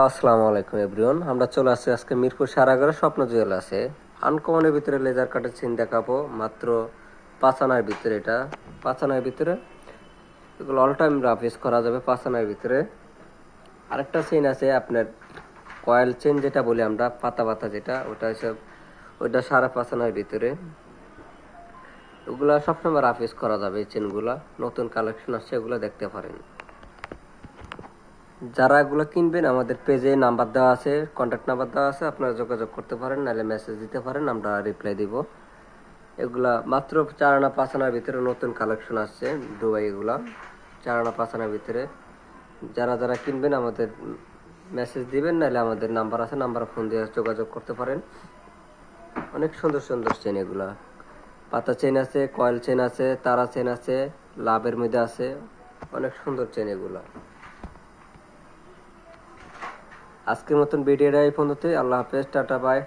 আসসালামু আলাইকুম এভরিওয়ান, আমরা চলে আসছি আজকে মিরপুর সারাগারে স্বপ্ন জুয়েলার্সে। আনকমনের ভিতরে লেজার কাটের চেন দেখাবো মাত্র 5 আনার ভিতরে। এটা 5 আনার ভিতরে, এগুলো অল টাইম রাফ ইউজ করা যাবে। 5 আনার ভিতরে আরেকটা চেন আছে আপনার কয়েল চেন, যেটা বলি আমরা পাতা পাতা, যেটা ওটা হিসাব, ওইটা 5.5 আনার ভিতরে। ওগুলা সবসময় রাফ ইউজ করা যাবে। এই চেনগুলা নতুন কালেকশন আসছে, এগুলো দেখতে পারেন। যারা এগুলো কিনবেন আমাদের পেজে নাম্বার দেওয়া আছে, কন্ট্যাক্ট নাম্বার দেওয়া আছে, আপনারা যোগাযোগ করতে পারেন, নাহলে মেসেজ দিতে পারেন, আমরা রিপ্লাই দিব। এগুলা মাত্র 4 আনা 5 আনার ভিতরে নতুন কালেকশন আসছে দুবাই। এগুলা 4 আনা 5 আনার ভিতরে। যারা যারা কিনবেন আমাদের মেসেজ দিবেন, নাহলে আমাদের নাম্বার আছে, নাম্বারে ফোন দিয়ে যোগাযোগ করতে পারেন। অনেক সুন্দর সুন্দর চেন এগুলা। পাতা চেন আছে, কয়েল চেন আছে, তারা চেন আছে, লাভের মধ্যে আছে। অনেক সুন্দর চেন এগুলা। আজকের মতন ভিডিওটা এই পর্যন্তই। আল্লাহ হাফেজ, টাটা, বাই।